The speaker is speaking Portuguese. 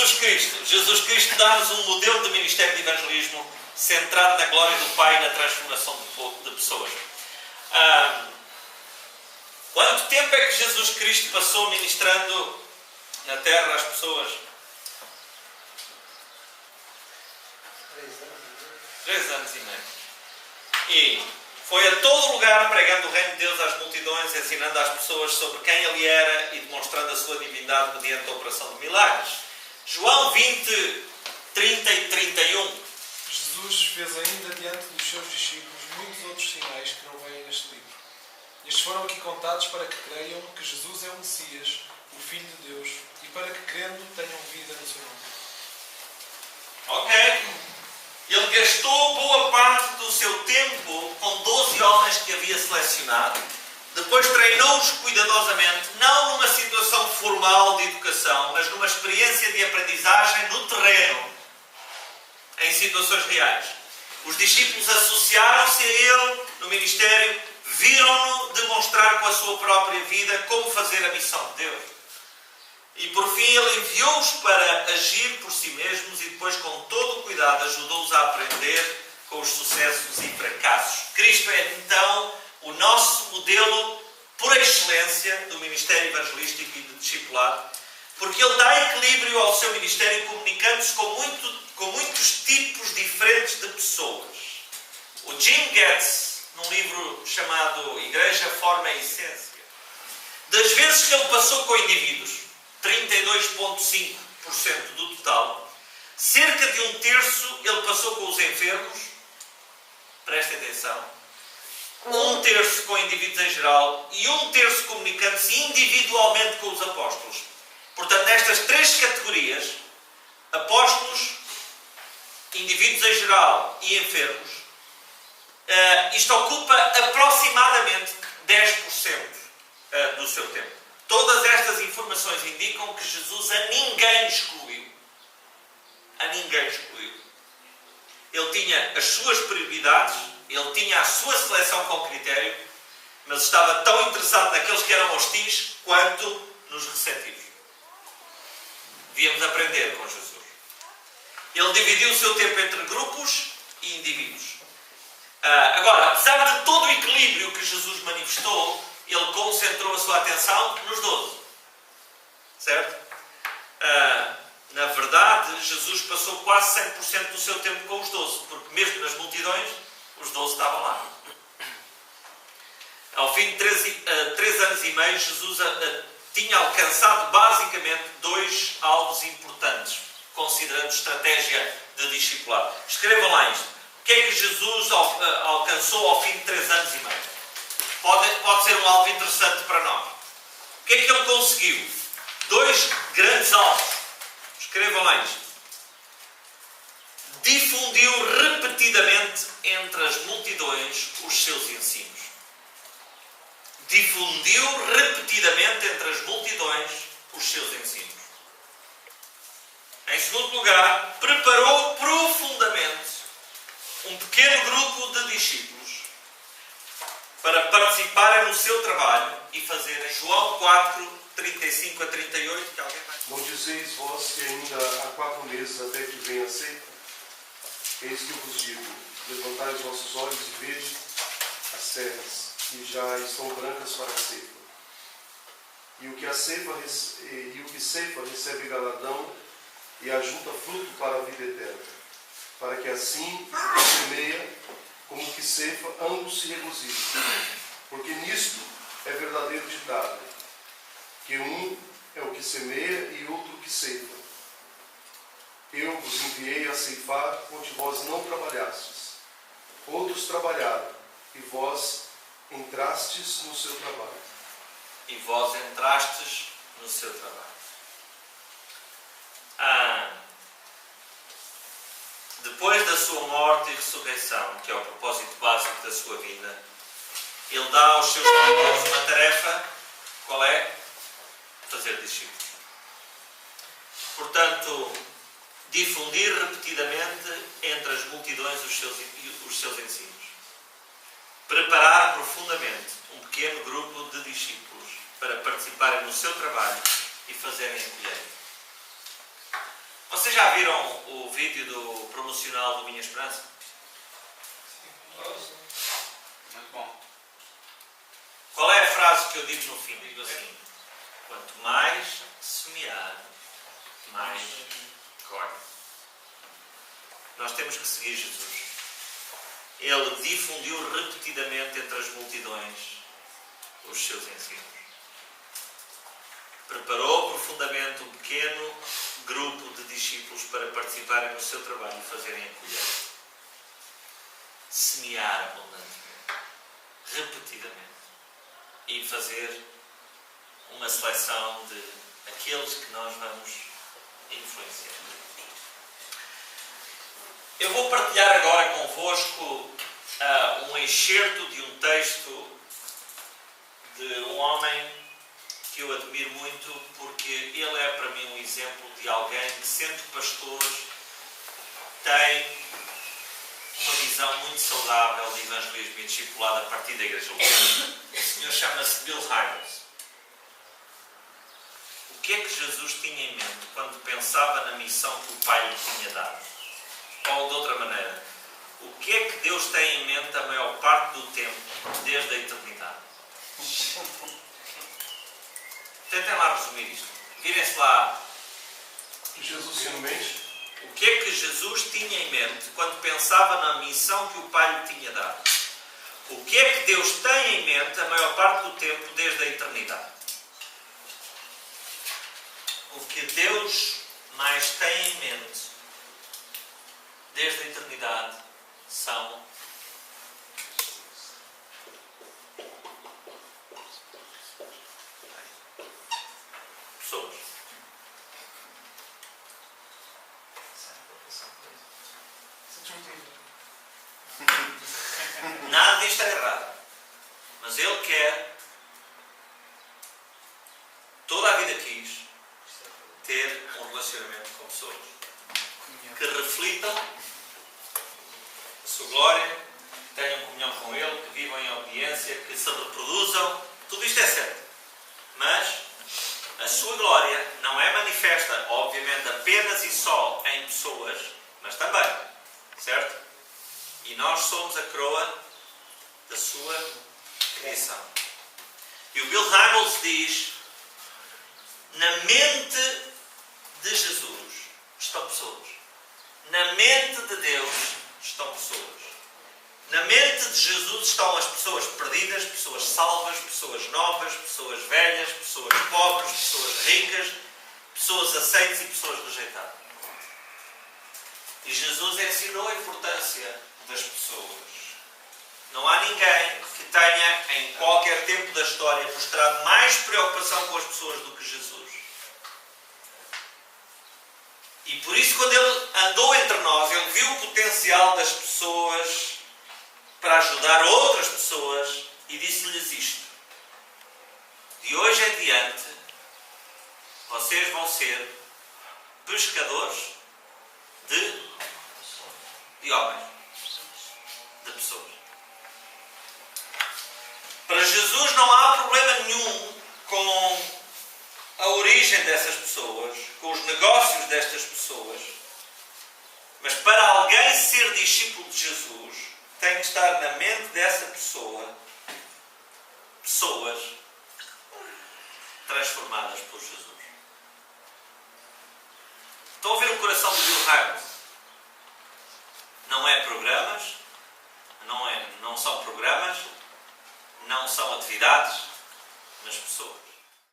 Jesus Cristo. Jesus Cristo dá-nos um modelo de ministério de evangelismo centrado na glória do Pai e na transformação de pessoas. Quanto tempo é que Jesus Cristo passou ministrando na terra às pessoas? 3 anos e meio. E foi a todo lugar pregando o reino de Deus às multidões, ensinando às pessoas sobre quem Ele era e demonstrando a sua divindade mediante a operação de milagres. João 20, 30 e 31. Jesus fez ainda diante dos seus discípulos muitos outros sinais que não vêm neste livro. Estes foram aqui contados para que creiam que Jesus é o Messias, o Filho de Deus, e para que, crendo, tenham vida no seu nome. Ok. Ele gastou boa parte do seu tempo com 12 homens que havia selecionado. Depois treinou-os cuidadosamente, não numa situação formal de educação, mas numa experiência de aprendizagem no terreno, em situações reais. Os discípulos associaram-se a ele no ministério, viram-no demonstrar com a sua própria vida como fazer a missão de Deus. E por fim ele enviou-os para agir por si mesmos e depois com todo o cuidado ajudou-os a aprender com os sucessos e fracassos. Cristo é então o nosso modelo por excelência do ministério evangelístico e de discipulado, porque ele dá equilíbrio ao seu ministério comunicando-se com muitos tipos diferentes de pessoas. O Jim Getz, num livro chamado Igreja, Forma e Essência, das vezes que ele passou com indivíduos, 32,5% do total, cerca de 1/3 ele passou com os enfermos, prestem atenção, 1/3 com indivíduos em geral e 1/3 comunicando-se individualmente com os apóstolos. Portanto, nestas 3 categorias, apóstolos, indivíduos em geral e enfermos, isto ocupa aproximadamente 10% do seu tempo. Todas estas informações indicam que Jesus a ninguém excluiu. A ninguém excluiu. Ele tinha as suas prioridades, ele tinha a sua seleção com critério, mas estava tão interessado naqueles que eram hostis quanto nos receptivos. Devíamos aprender com Jesus. Ele dividiu o seu tempo entre grupos e indivíduos. Agora, apesar de todo o equilíbrio que Jesus manifestou, ele concentrou a sua atenção nos 12. Certo? Na verdade, Jesus passou quase 100% do seu tempo com os 12, porque mesmo nas multidões, os 12 estavam lá. Ao fim de 3 anos e meio, Jesus tinha alcançado basicamente 2 alvos importantes, considerando estratégia de discipulado. Escrevam lá isto. O que é que Jesus alcançou ao fim de 3 anos e meio? Pode ser um alvo interessante para nós. O que é que ele conseguiu? 2 grandes alvos. Escrevam lá isto. Difundiu repetidamente entre as multidões os seus ensinos. Difundiu repetidamente entre as multidões os seus ensinos. Em segundo lugar, preparou profundamente um pequeno grupo de discípulos para participarem no seu trabalho e fazerem João 4, 35 a 38, que alguém vai... Não dizeis vós que ainda há 4 meses até que venha a ceifa? Eis que eu vos digo, levantai os vossos olhos e vede as terras, que já estão brancas para a ceifa. E o que ceifa recebe galardão e ajunta fruto para a vida eterna, para que assim o que semeia como o que ceifa ambos se regozijem. Porque nisto é verdadeiro ditado, que um é o que semeia e outro o que ceifa. Eu vos enviei a ceifar onde vós não trabalhastes. Outros trabalharam, e vós entrastes no seu trabalho. E vós entrastes no seu trabalho. Depois da sua morte e ressurreição, que é o propósito básico da sua vida, ele dá aos seus seguidores uma tarefa. Qual é? Fazer discípulos. Portanto, difundir repetidamente entre as multidões os seus ensinos. Preparar profundamente um pequeno grupo de discípulos para participarem no seu trabalho e fazerem a colheita. Vocês já viram o vídeo do promocional do Minha Esperança? Muito bom. Qual é a frase que eu digo no fim? Digo assim: quanto mais semear, mais colhe. Nós temos que seguir Jesus. Ele difundiu repetidamente entre as multidões os seus ensinos. Preparou profundamente um pequeno grupo de discípulos para participarem no seu trabalho e fazerem a colheita. Semear abundantemente, repetidamente, e fazer uma seleção de aqueles que nós vamos influenciar. Eu vou partilhar agora convosco um excerto de um texto de um homem que eu admiro muito, porque ele é para mim um exemplo de alguém que, sendo pastor, tem uma visão muito saudável de evangelismo e discipulado a partir da igreja local. O senhor chama-se Bill Hybels. O que é que Jesus tinha em mente quando pensava na missão que o Pai lhe tinha dado? Ou de outra maneira, o que é que Deus tem em mente a maior parte do tempo, desde a eternidade? Tentem lá resumir isto. Virem-se lá. Jesus tinha em mente? O que é que Jesus tinha em mente quando pensava na missão que o Pai lhe tinha dado? O que é que Deus tem em mente a maior parte do tempo, desde a eternidade? O que Deus mais tem em mente, desde a eternidade, são pessoas. Nada disto é errado. Mas Ele quer, toda a vida quis, ter um relacionamento com pessoas que reflitam a sua glória, que tenham comunhão com Ele, que vivam em obediência, que se reproduzam. Tudo isto é certo. Mas a sua glória não é manifesta, obviamente, apenas e só em pessoas, mas também, certo? E nós somos a coroa da sua criação. E o Bill Hybels diz: na mente de Jesus estão pessoas. Na mente de Deus estão pessoas. Na mente de Jesus estão as pessoas perdidas, pessoas salvas, pessoas novas, pessoas velhas, pessoas pobres, pessoas ricas, pessoas aceitas e pessoas rejeitadas. E Jesus ensinou a importância das pessoas. Não há ninguém que tenha, em qualquer tempo da história, mostrado mais preocupação com as pessoas do que Jesus. E por isso, quando Ele andou entre nós, Ele viu o potencial das pessoas para ajudar outras pessoas e disse-lhes isto: de hoje em diante, vocês vão ser pescadores de homens, de pessoas. Para Jesus não há problema nenhum com a origem dessas pessoas, com os negócios destas pessoas. Mas para alguém ser discípulo de Jesus, tem que estar na mente dessa pessoa pessoas transformadas por Jesus. Estão a ver o coração de Bill Hybels? Não é programas, não são programas, não são atividades, mas pessoas.